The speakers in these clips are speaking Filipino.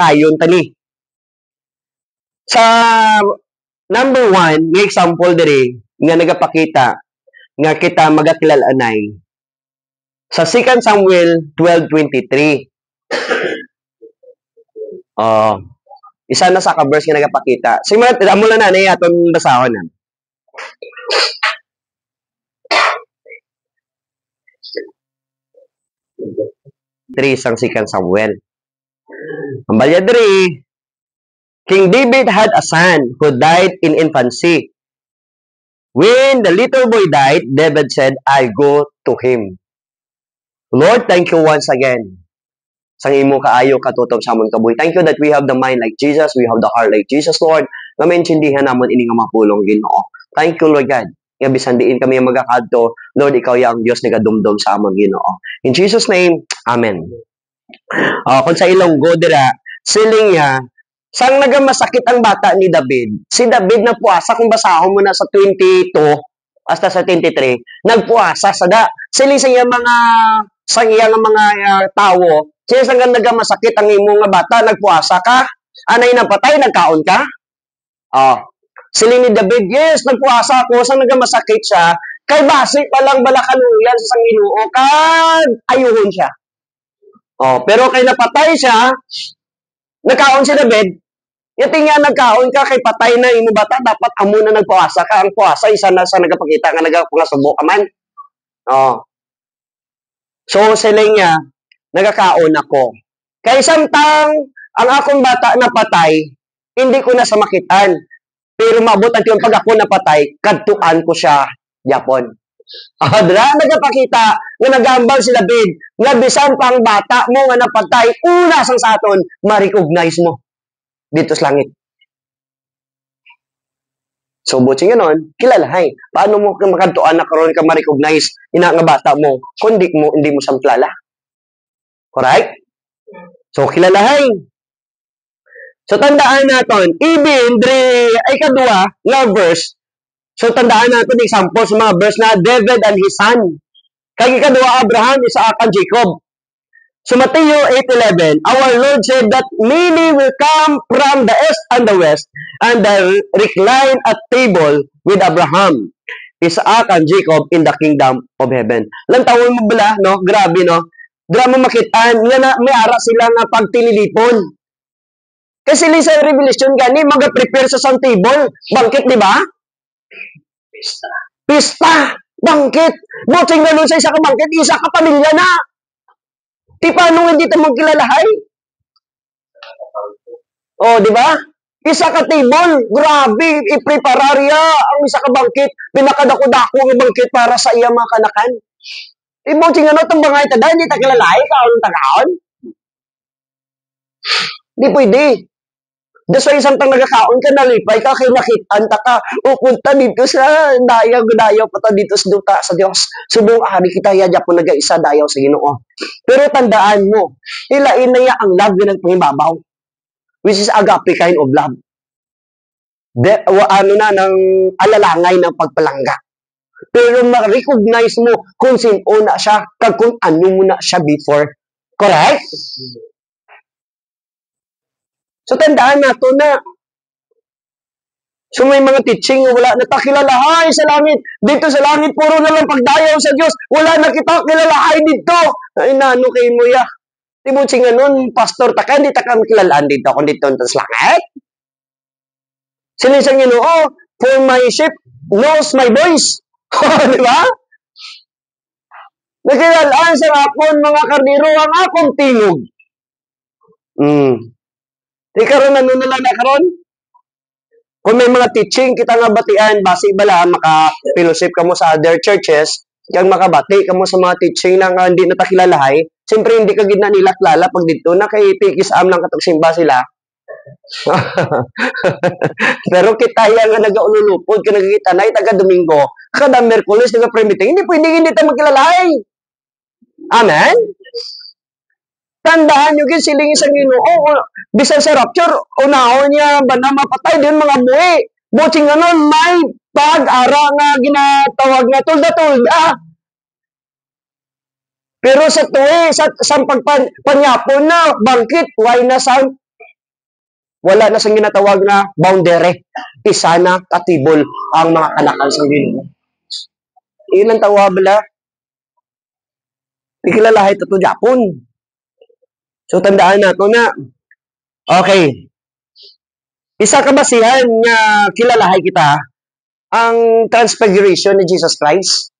kayon tani. Sa number 1, nga example diri nga nagapakita nga kita magakilalanay sa 2 Samuel 12:23. Isa na sa ka-verse nga nagapakita. Simulat, amo lang na aton basahon na. Sang 2 Samuel. Ang balya diri, King David had a son who died in infancy. When the little boy died, David said, I go to him. Lord, thank you once again. Sang imo kaayo katutom sa amon kabuhi. Thank you that we have the mind like Jesus, we have the heart like Jesus, Lord. Nga maintindihan namon ini nga mapulong Ginoo. Thank you, Lord God. Nga bisan diin kami ang magakadto, Lord, ikaw ya ang Dios nagadumdum sa amon Ginoo. In Jesus name, amen. Kung sa Ilonggo dira, siling niya, sang nagamasakit ang bata ni David. Si David nagpuasa, kung basahon mo na sa 22 hasta sa 23, nagpuasa sada. Siling sa iya mga sa iya nga mga tawo, siya sang nagamasakit ang imo nga bata, nagpuasa ka? Anay nang patay, nagkaon ka? Siling ni David, yes, nagpuasa ako, sang nagamasakit siya, kay basi pa lang balakaluyan sa Ginoo kan ayuhon siya. Pero kay napatay siya, nagkaon si David, yati nga nagkaon ka kay patay na imo bata, dapat amo na nagpuasa ka. Ang puasa isa na sa nagapakita nga nagapangasubo ka man. So sila niya, nagakaon ako. Kay samtang ang akong bata napatay, hindi ko na samakitan. Pero maabot ang yung pag ako napatay, kadtuan ko siya Japon. Dra nagapakita nga nagambal si David nga bisan pang bata mo nga napatay, una sang sa aton ma-recognize mo dito sa langit. So buting ganon, kilalahay. Paano mo makadtuan na karon ka ma-recognize ina nga bata mo kung hindi mo samplala? Correct? So kilalahay. So tandaan naton, even dre ay kadua nga verse. So, tandaan natin example sa mga verse na David and his son. Kaya kadua, Abraham, Isaac, and Jacob. So, Matthew 8:11, our Lord said that many will come from the east and the west and they recline at table with Abraham, Isaac, and Jacob in the kingdom of heaven. Lantawon mo bala, no? Grabe, no? Grabe makitaan. Nga na, may ara sila nga pagtililipon. Kasi sa Revelation gani, mag-prepare sa isang table. Bangkit, di ba? Pista! Bangkit! Buting na nun sa isa ka bangkit, isa ka pamilya na! Di paano hindi ito magkilalahay? Di ba? Isa ka table, grabe, iprepararya ang isa ka bangkit, pinakadako-dako ng bangkit para sa iya mga kanakan. Buting ano, itong mga ito, hindi ta kilalahay, kaon tagaon? Di pwede. That's why isang tang nagkakaon ka, nalipay ka, kay nakitaan ka, upunta dito sa dayaw pa dito sa duta sa Diyos. Subong ari kita, yadya po nag-isa dayaw sa Ginoo. Pero tandaan mo, hilain na ang love na nagpangibabaw, which is agape kind of love. Ng alalangay ng pagpalangga. Pero ma-recognize mo kung sino na siya, kung ano mo na siya before. Correct? So, tandaan nato na. So, may mga teaching wala na takilalahay sa langit. Dito sa langit, puro na lang pagdayaw sa Diyos. Wala na kita kilalahay dito. Ay, nano kay mo ya. Di mo singa nun, pastor, taka, hindi taka kilalaan dito kung dito sa langit. Sinisang Ginoo, for my sheep knows my voice. Di ba? Nakilalaan sa akon, mga karniro, ang akong tingog. Di karon ano na lang na karon? Kung may mga teaching kita nga batian, basi bala maka-fellowship ka mo sa other churches, kang makabati ka mo sa mga teaching na hindi na takilalahay, siyempre hindi ka gid na nila klala pag dito na kay pikis-am lang katong simba sila. Pero kita yang nga nagaululupod ka nagkita na taga Domingo, kada Miyerkules naga-pre-meeting, hindi pwede hindi ta magkilalahay. Amen. Tandaan nyo kin siling isang Ginoo, bisan sa rapture, unahon niya ba na mapatay din mga buhi. Buting ano, may pag-ara nga ginatawag na tulda-tulda. Pero sa tuwi, sa pagpanyapon na, bangkit, why na sang Wala na sang ginatawag na boundary. Isa na katibol ang mga kanakan sang Ginoo. Ilan tawa bala? Ikilalahay ito Japon. So, tandaan nato na, okay, isa kabasihan nga kilalahay kita ang transfiguration ni Jesus Christ.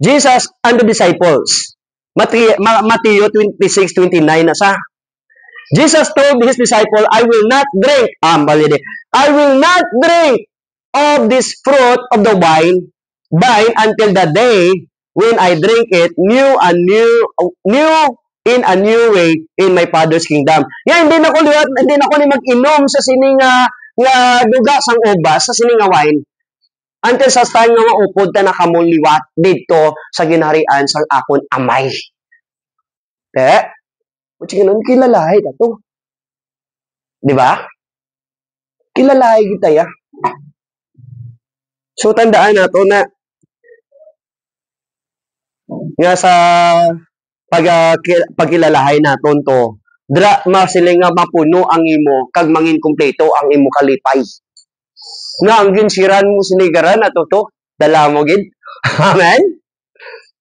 Jesus and the disciples. Matthew 26:29 na sa. Jesus told his disciple, I will not drink of this fruit of the vine until the day when I drink it new in a new way in my Father's kingdom. Yan, hindi na ko ni mag-inom sa sining nga duga sang ubas, sa sining nga wine, until sa time nga maupod ta nakamuliwat dito sa ginharian sang akon amay. Kutsi ganun, kilalahay ka to. Di ba? Kilalahay kita ya. So, tandaan nato na nga sa pagkilalahay naton to, dra masiling nga mapuno ang imo, kag mangin kumpleto ang imo kalipay. Nga ang ginsiran mo sinigaran ato to, dala mo gid. Amen?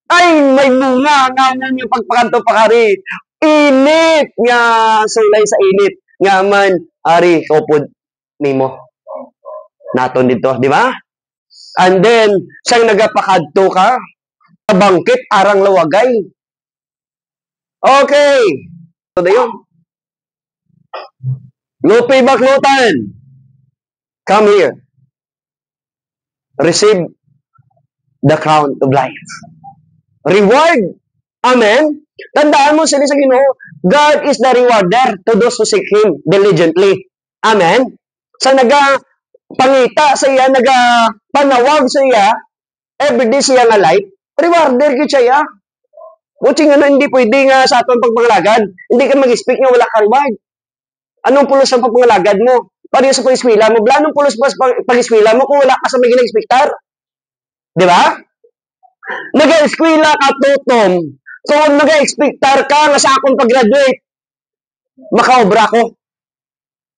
Ay, may bunga nga mo yung pagpakanto pakari. Init nga sulay sa init nga man ari kopod nimo naton dito, di ba? And then sang nagapakadto ka bangkit arang lawagay. Okay, so dayon lupi baklutan, come here, receive the crown of life, reward. Amen. Tandaan mo sila sa Ginoo, God is the rewarder to those who seek Him diligently. Amen? Sa pangita sa iya, panawag sa iya, everyday siya nga life, rewarder gid siya. Buti nga hindi pwede nga sa atong pagpangalagad, hindi ka mag-speak nga wala ka reward. Anong pulos ang pagpangalagad mo? Pareho sa pag-eskwela mo, anong pulos pa pag-eskwela mo kung wala ka sa may ginag-expectar? Di ba? Nag-eskwela ka tutom, kung nag-expectar ka nga sa akong pag-graduate, makaobra ko.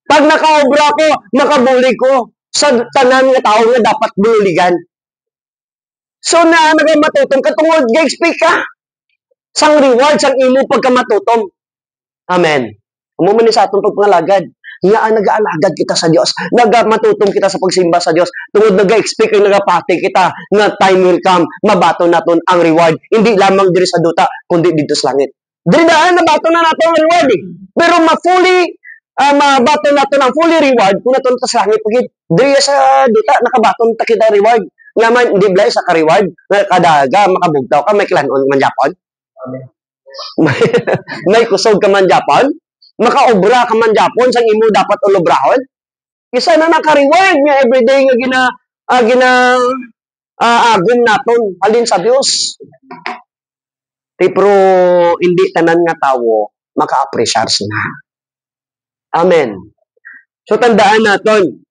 Pag nakaobra ko, makabuli ko sa tanan nga tao nga dapat buligan. So na nagamatutom ka tungod ga-expect ka sang reward sang imo pagkamatutom. Amen. Umuman sa atong pagpangalagad, nga nag-aalagad kita sa Dios, nagamatutom kita sa pagsimba sa Dios, tungod nag-expect ang nagapati kita nga time will come, mabato naton ang reward, hindi lamang diri sa duta, kundi dito sa langit. Diri daan nabato na nato ang reward pero mabato naton ang fully reward kung naton sa langit pagid diri sa duta nakabaton ta kita reward. Naman hindi blay sa ka-reward, kadaga makabugtaw ka, may klanon man Japon. may kusog ka man Japon. Makaobra ka man Japon sang imo dapat ulobrahon. Isa na naka-reward nga everyday nga agom naton halin sa Dios. Pero hindi tanan nga tawo maka-appreciate na. Amen. So tandaan naton.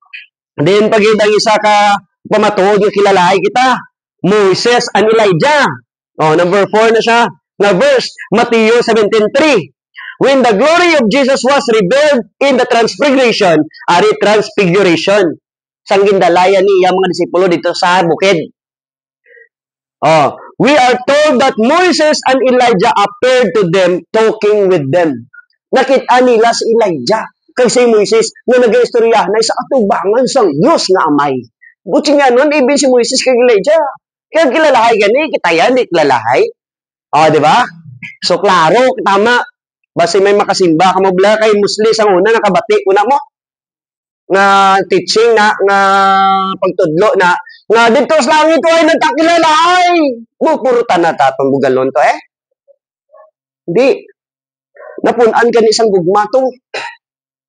Then pagid ang isa ka pamatuod nga kilalahay kita, Moses and Elijah. Number 4 na siya. Na verse Matthew 17:3. When the glory of Jesus was revealed in the transfiguration, transfiguration, sang gindalayan niya mga disipulo dito sa bukid. We are told that Moses and Elijah appeared to them, talking with them. Nakita nila si Elijah kay si Moses na nag-istorya na sa atubangan sang Diyos na amay. Buti nga nun, ibig si Moses kay Elijah. Kaya kilalahay gani, kita yan, di kilalahay. Di ba? So, klaro, tama. Basta may makasimba ka mo bala kay Muslim sa una nakabati una mo nga teaching na nga pagtudlo na nga dito sa langit ko ay nagkakilalahay. Pupurutan na tatong bugalon to Hindi. Napunan ka ni isang gugma to.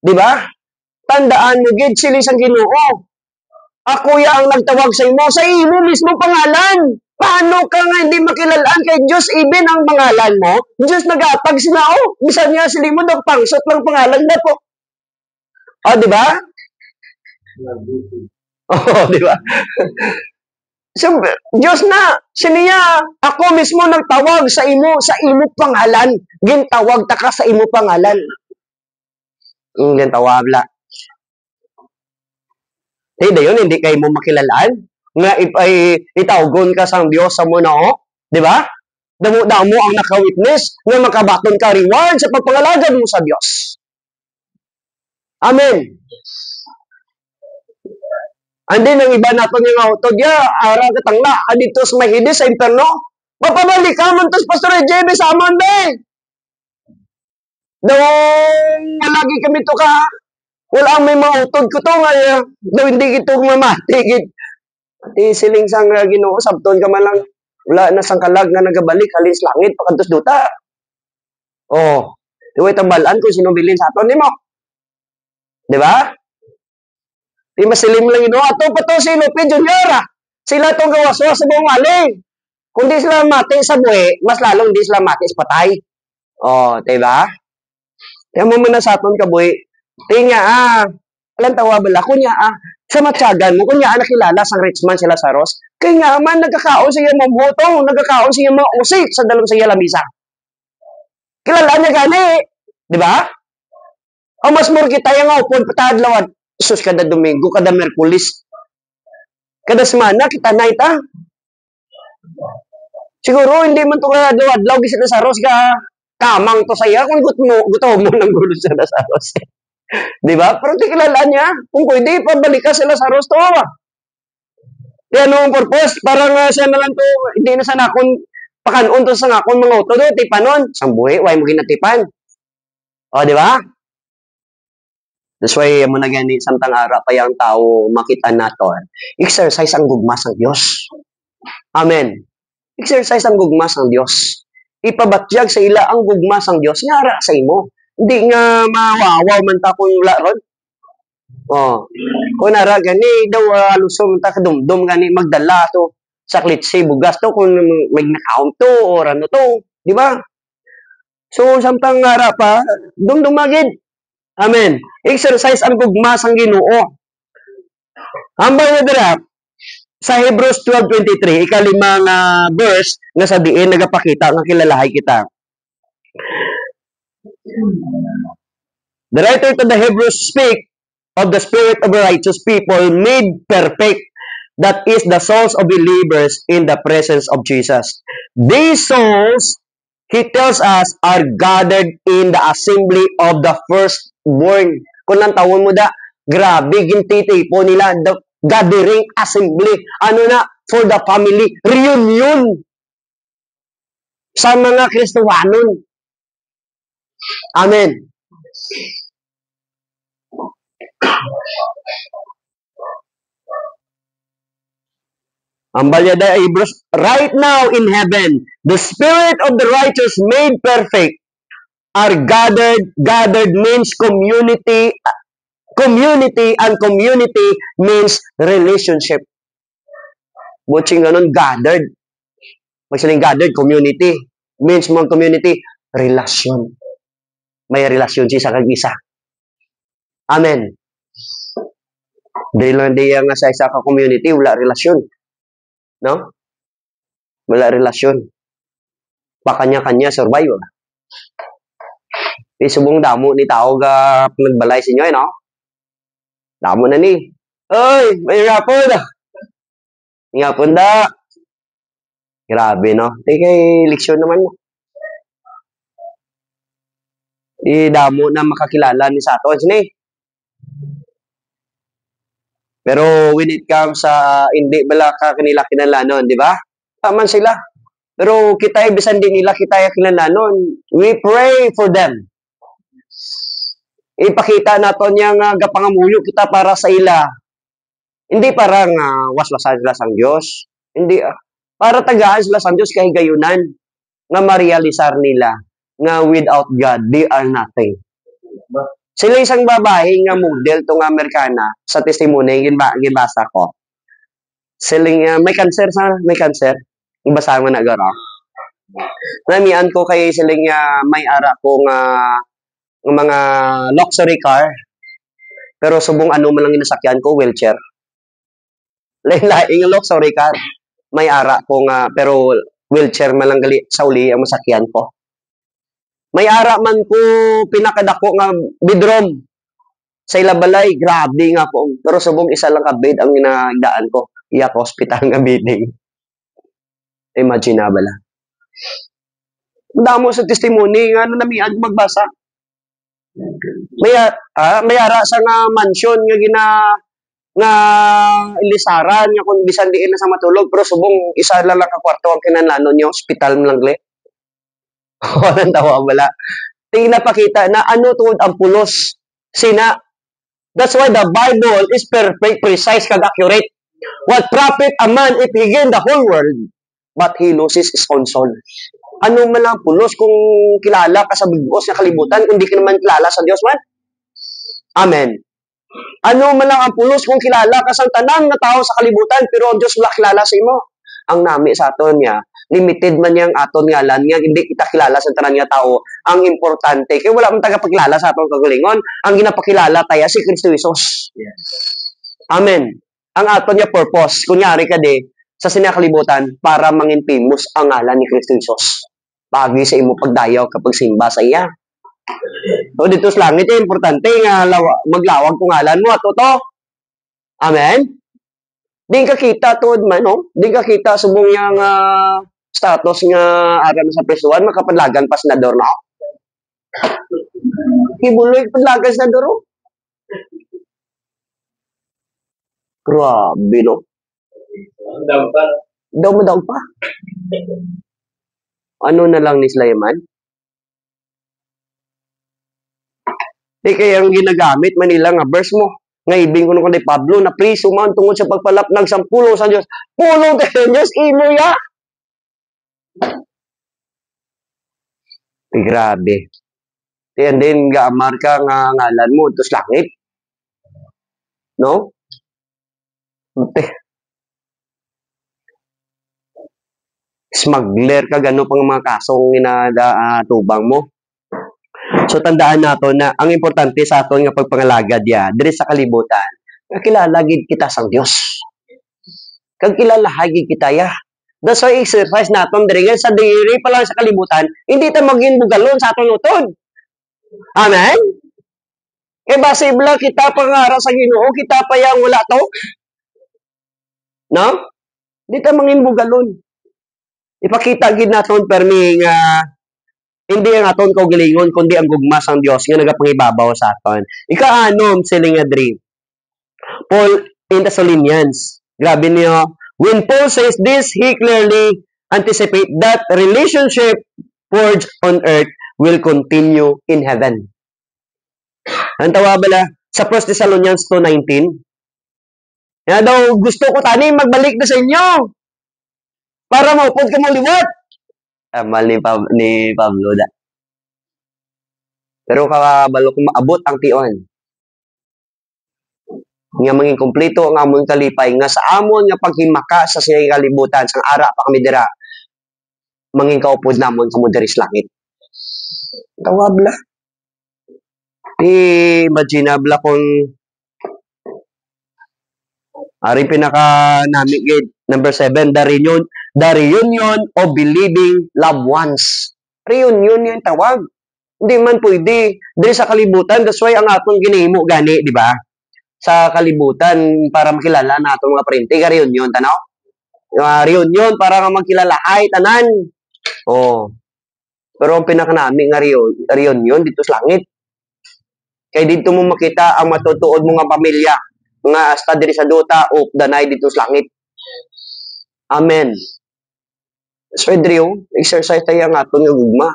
Di ba? Tandaan mo gid sila isang Ginoo. Ako ya ang nagtawag sa imo sa imo mismo pangalan. Paano ka nga hindi makilalaan kay Diyos even ang pangalan mo? Diyos nag-atag sila, bisan nga sila mo daw pangsot lang pangalan na po. Di ba? Di ba? So, Diyos na, siniya, ako mismo nagtawag sa imo pangalan. Gintawag ta ka sa imo pangalan. Yung tawabla. Dayon, hindi kayo mo makilalaan. Nga itawgon ka sa Diyos sa muna, di ba? Damo-damo ang naka-witness nga makabaton ka reward sa pagpangalagad mo sa Diyos. Amen. Andi nang iba nato nga utod ara katangla adito sa mahidi sa imperno. Mapabalik ka man tos Pastor JB sa amon be. Dawong lagi kami to ka. Wala ang may mga utod ko to nga daw hindi gito mamati gid. Ati siling sang Ginoo sabton ka man lang wala na sang kalag nga nagabalik halis langit pakadtos duta. Oh, duway tambalan kung sino bilin sa aton nimo. Di ba? Di masilim lang ino. Ato pa to si Lupi Junior. Sila itong gawaswa sa buong aling. Kung di sila mati sa buhay, mas lalong di sila mati sa patay. O, diba? Kaya mo muna sa aton kabuhi. Tingya, alam tawa bala, kunya, sa matyagan mo, kunya, nakilala sa rich man sila sa Ros. Kaya nga man, nagkakaon siya mamutong, nagkakaon siya mga usit sa dalong siya lamisa. Kilala niya gani. Diba? O mas more kita yung upon patadlawan. Sus, kada Domingo, kada Merkulis, kada semana, kita na ita. Siguro, hindi man ito ka adlaw gisit na sa Ros ka, kamang to saya, kung gusto mo ng gulo sa Ros. Diba? Pero di kilala niya. Kung pwede, pabalik ka sila sa Ros to. Kaya anong purpose? Parang siya na lang to, hindi na sana kung pakanon to sa nga kung mga uto do, tipanon. Sambuhi, why mo ginatipan? O, diba? That's why mo na gani samtang ara pa yung tao makita naton. Exercise ang gugma sang Dios. Amen. Exercise ang gugma sang Dios. Ipabatyag sa ila ang gugma sang Dios nga ara sa imo. Hindi nga mawawaw man ta kung wala ron. Oh. Kung nara gani daw alusong ta kadumdum gani magdala to sa klitsi bugas to kung may nakaon to or ano to, di ba? So samtang ara pa dumdumagid. Amen. Exercise ang gugma sang Ginoo. Hambal na dira sa Hebrews 12:23, ikalimang verse nga sa diin nagapakita nga kilalahay kita. The writer to the Hebrews speak of the spirit of the righteous people made perfect, that is the souls of believers in the presence of Jesus. These souls, he tells us, are gathered in the assembly of the firstborn. Kung lang tawon mo da, grabe, gintitipo nila, the gathering assembly. Ano na? For the family. Reunion. Sa mga Kristowanon. Amen. Ang balyada ay Hebrews, right now in heaven, the spirit of the righteous made perfect are gathered. Gathered means community. Community, and community means relationship. Butching ganun, gathered. Magsaling gathered, community. Means mga community, relasyon. May relasyon siya sa kag-isa. Amen. Dahil lang di nga sa isa ka community, wala relasyon. No? Wala relasyon. Pakanya-kanya survive. Isubong damo ni tao ga nagbalay sa inyo, no? Damo na ni. Oy, may rapon da. Ngapon da. Grabe, no? Kay leksyon naman mo. Damo na makakilala ni sa aton sini. Pero when it comes sa hindi bala ka kanila kinalanon, di ba? Taman sila. Pero kita bisan din nila kita kinalanon. We pray for them. Ipakita naton yang gapangamuyo kita para sa ila. Hindi parang waswasan sila sang Dios. Hindi para tagaan sila sang Dios kay gayunan nga ma-realisar nila nga without God they are nothing. Sila isang babae nga model tong Amerikana sa testimony gibasa ko. Sila may cancer. Ibasa mo na garo. Namian ko kay sila may ara ko nga mga luxury car. Pero subong ano man lang inasakyan ko, wheelchair. Lain-laing luxury car. May ara ko nga pero wheelchair man lang gali sa uli ang masakyan ko. May ara man ko pinakadako nga bedroom. Sa ilabalay, grabe nga po. Pero subong isa lang ka bed ang ginagdaan ko. Iyak hospital nga bidding. Imagine na bala. Damo sa testimony nga namiag magbasa. May ara sa nga mansion nga ilisaran nga kung bisan diin na sa matulog pero subong isa lang ka kwarto ang kinanlanon niyo, hospital mo lang le. Walang tawa wala. Tingin na pakita na ano tungod ang pulos. Sina. That's why the Bible is perfect, precise, kag accurate. What profit a man if he gain the whole world, but he loses his own soul? Ano man lang pulos kung kilala ka sa bigos na kalibutan, kung di ka naman kilala sa Diyos man? Amen. Ano man lang ang pulos kung kilala ka sa tanang na tao sa kalibutan, pero ang Diyos wala kilala sa imo? Ang nami sa aton niya, limited man niyang aton ngalan, nga hindi kita kilala sa tanang nga tao. Ang importante, kaya wala man tagapakilala sa aton kagalingon, ang ginapakilala tayo si Kristo Jesus. Yes. Amen. Ang aton niya purpose, kunyari ka di, sa sinakalibutan, para mangin famous ang ngalan ni Kristo Jesus. Pagi sa imo pagdayaw kapag simba sa iya. So, dito sa langit, importante nga maglawag kung ngalan mo at to. Amen? Di ka kita to, no? Di ka kita subong yung status nga aram sa presuan, makapadlagan pa senador na. Kibuloy padlagan senador. Grabe, no? Daw pa. Ano na lang ni Sulaiman? Di kaya ang ginagamit Manila nga verse mo. Nga ibing ko nung kay Pablo na priso man tungod sa pagpalapnag sa pulong sa Diyos. Pulong tayo Diyos, imo ya. Grabe. And then, gaamar ka nga ngalan mo, tos langit. No? Smuggler ka, gano'n pang mga kasong tubang mo. So, tandaan nato na ang importante sa aton nga pagpangalagad ya, diri sa kalibutan, kilala gid kita sang Dios. Kag kilala hagi kita ya. That's why exercise naton diri sa diri pa lang sa kalibutan, hindi ta maging bugalon sa aton utod. Amen? E basibla kita pangara sa Ginoo, kita pa yang wala to. No? Hindi ta mangin bugalon. Ipakita gid naton permi nga hindi ang aton kaugalingon kundi ang gugma sang Dios nga nagapangibabaw sa aton. Ikaanom siling nga diri. Paul in Thessalonians. Grabe niyo. When Paul says this, he clearly anticipate that relationship forged on earth will continue in heaven. Ang tawa bala sa 1 Thessalonians 2:19. Nga daw gusto ko tani magbalik na sa inyo para maupod ka mong liwat. Amal ni Pablo da. Pero kabalo kung maabot ang tion. Nga manging kompleto ang amon kalipay nga sa amon nga paghimaka sa siyang kalibutan sang ara pa kami dira. Manging kaupod namon kamo diri sa langit. Tawabla. Imaginable kung ari pinaka nami gid number 7 the reunion of believing loved ones. Reunion yung tawag. Hindi man pwede. Diri sa kalibutan, that's why ang atong ginihimo gani, di ba? Sa kalibutan, para makilala na atong mga printe, ka reunion, tanaw? Reunion, para magkilala, ay, tanan. Oh. Pero ang pinakanami nga reunion, dito sa langit. Kaya dito mo makita ang matutuod mo nga pamilya. Mga hasta diri sa duta, of the night dito sa langit. Amen. So, Edrio, exercise tayo ang aton nga gugma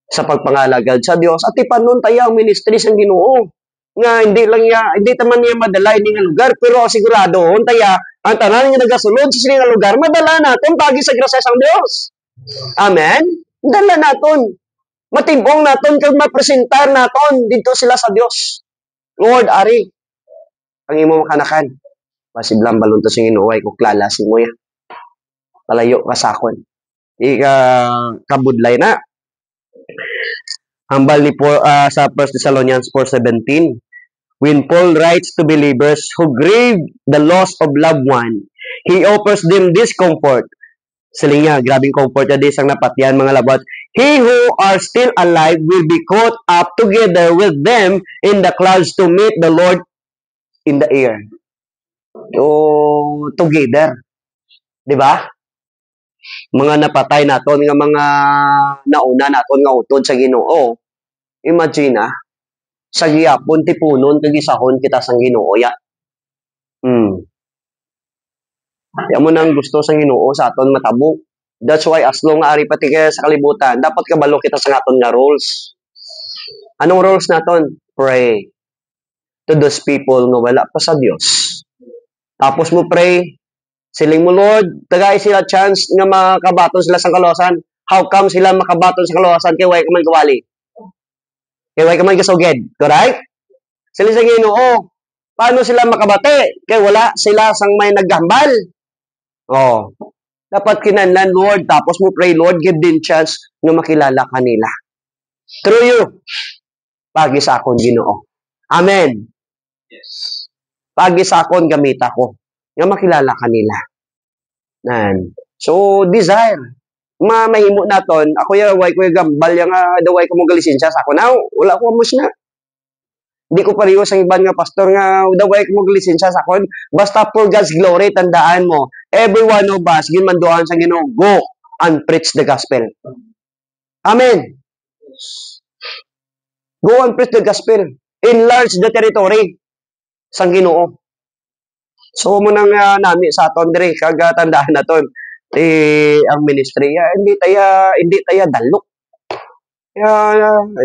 sa pagpangalagad sa Dios at ipanon tayo ang ministry sa Ginoo nga hindi taman niya madala ini nga lugar pero sigurado tayo ang tanan nga nagasulod sa nga lugar madala naton pagi sa grasya sang Dios. Amen. Dala naton. Matibong naton kag mapresentar naton dito sila sa Dios. Lord ari ang imo makanakan. Masiblang balon to sing Ginoo ay ko klalasin mo ya. Palayo ka sakon. Di ka kabudlay na. Hambal ni Paul sa 1 Thessalonians 4:17. When Paul writes to believers who grieve the loss of loved one, he offers them this comfort. Sila nga, grabing comfort na disang napatyan mga labot. He who are still alive will be caught up together with them in the clouds to meet the Lord in the air. So, together. Di ba? Mga napatay naton nga mga nauna naton nga utod sa Ginoo. Imagine sa giyapon ti punon kag isahon kita sang Ginoo ya. Kaya mo nang gusto sang Ginoo sa aton matabo. That's why as long nga ari pati kaya sa kalibutan, dapat kabalo kita sa aton nga rules. Anong rules naton? Pray to those people nga wala pa sa Dios. Tapos mo pray, siling mo Lord, tagay sila chance nga makabaton sila sa kalosan. How come sila makabaton sa kalosan kay way ka man kawali? Kay way ka man kasugid, correct? Sila sa Ginoo. Paano sila makabate? Kay wala sila sang may naghambal. Oh. Dapat kinahanglan Lord, tapos mo pray Lord, give din chance nga makilala kanila. Through you. Pagi sa akon Ginoo. Amen. Yes. Pagi sa akon gamit ako nga makilala kanila. Nan. So desire. Mahimo naton, ako ya way ko gambal yang daway ko mo lisensya sa ako now. Wala ko amos na. Di ko pareho sa iban nga pastor nga daway ko mo lisensya sa akon. Basta for God's glory, tandaan mo, every one of us ginmanduan sa Ginoo, go and preach the gospel. Amen. Go and preach the gospel. Enlarge the territory sang Ginoo. So mo nang nami sa aton dire kag tandaan naton ang ministry hindi taya dalok.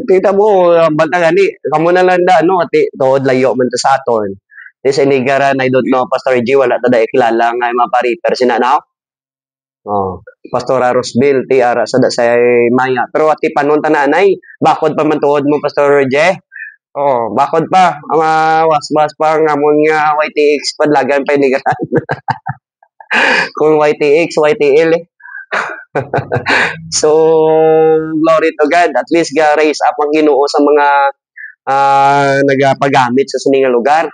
Tita mo banta gani kamo na lang da ati tuod layo man ta sa aton. This inigaran I don't know Pastor G wala ta da kilala nga mapariper sina now. Oh, Pastor Rosbil ti ara sa Maya. Pero ati panon tananay, bakod pa man tuod mo Pastor J. Oh, bakod pa. Ang waswas pa nga mo nga YTX padlagan pa inigaran. Kung YTX, YTL So, glory to God. At least raise up ang Ginoo sa mga nagapagamit sa sininga lugar.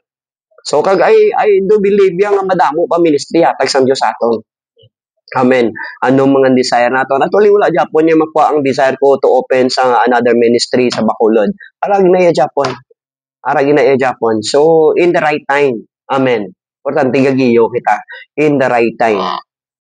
So, kag I do believe yang madamo pa ministry hatag sang Dios aton. Amen. Anong mga desire nato? Actually, wala Japon niya makuha ang desire ko to open sa another ministry sa Bacolod. Arag na iya Japon. Arag na iya Japon. So, in the right time. Amen. Importante gagiyo kita. In the right time.